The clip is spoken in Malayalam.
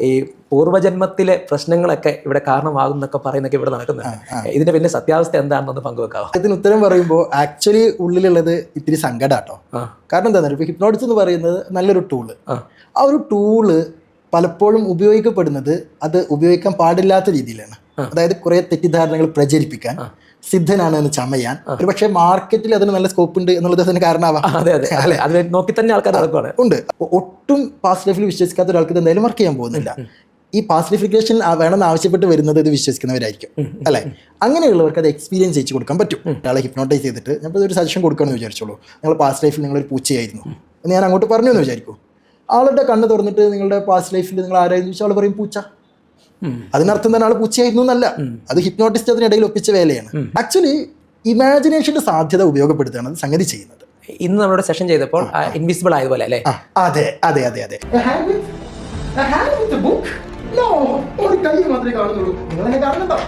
ഈ പൂർവ്വജന്മത്തിലെ പ്രശ്നങ്ങളൊക്കെ ഇവിടെ കാരണമാകും എന്നൊക്കെ പറയുന്നൊക്കെ ഇവിടെ നടക്കുന്നുണ്ട്. ഇതിന്റെ പിന്നെ സത്യാവസ്ഥ എന്താണെന്ന് പങ്കുവെക്കാവോ? ഇതിന് ഉത്തരം പറയുമ്പോൾ ആക്ച്വലി ഉള്ളിലുള്ളത് ഇത്തിരി സങ്കടാട്ടോ. കാരണം എന്താ പറയുക, ഹിപ്നോട്ടിക്സ് എന്ന് പറയുന്നത് നല്ലൊരു ടൂള്. ആ ഒരു ടൂള് പലപ്പോഴും ഉപയോഗിക്കപ്പെടുന്നത് അത് ഉപയോഗിക്കാൻ പാടില്ലാത്ത രീതിയിലാണ്. അതായത് കുറെ തെറ്റിദ്ധാരണകൾ പ്രചരിപ്പിക്കാൻ, സിദ്ധനാണ് എന്ന് ചമയാൻ, ഒരു പക്ഷേ മാർക്കറ്റിൽ അതിന് നല്ല സ്കോപ്പ് ഉണ്ട് എന്നുള്ളത് അതിന് കാരണമാവാം. അത് നോക്കി തന്നെ ആൾക്കാർ ഉണ്ട്. ഒട്ടും പാസ്റ്റ് ലൈഫിൽ വിശ്വസിക്കാത്ത ഒരാൾക്ക് ഇത് എന്തായാലും വർക്ക് ചെയ്യാൻ പോകുന്നില്ല. ഈ പാസിഫിക്കേഷൻ വേണമെന്ന് ആവശ്യപ്പെട്ട് വരുന്നത് ഇത് വിശ്വസിക്കുന്നവരായിരിക്കും, അല്ലേ? അങ്ങനെയുള്ളവർക്ക് അത് എക്സ്പീരിയൻസ് ചെയ്ത് കൊടുക്കാൻ പറ്റും. ഒരാളെ ഹിപ്നോട്ടൈസ് ചെയ്തിട്ട് ഞാനിപ്പോൾ ഒരു സജഷൻ കൊടുക്കണമെന്ന് വിചാരിച്ചോളൂ. നിങ്ങൾ പാസ്റ്റ് ലൈഫിൽ നിങ്ങളൊരു പൂച്ചയായിരുന്നു എന്ന് ഞാൻ അങ്ങോട്ട് പറഞ്ഞു എന്ന് വിചാരിക്കും. ആളുടെ കണ്ണ് തുറന്നിട്ട് നിങ്ങളുടെ പാസ്റ്റ് ലൈഫിൽ നിങ്ങൾ ആരായിരുന്നു ചോദിച്ചാൽ ആൾ പറയും പൂച്ച. അതിനർത്ഥം തന്നെ ആൾ പൂച്ചയായിരുന്നു എന്നല്ല, അത് ഹിപ്നോട്ടിസ്റ്റ് അതിനിടയിൽ ഒപ്പിച്ച വേലയാണ്. ആക്ച്വലി ഇമാജിനേഷന്റെ സാധ്യത ഉപയോഗപ്പെടുത്തുകയാണ് അത് സംഗതി ചെയ്യുന്നത്. ഇന്ന് നമ്മുടെ സെഷൻ ചെയ്തപ്പോൾ ഇൻവിസിബിൾ ആയതുപോലെ അല്ലേ? അതെ അതെ അതെ അതെ. ഒരു കൈ മാത്രമേ കാണുന്നുള്ളൂ. നിങ്ങളെന്നെ കാണുന്നുണ്ടോ?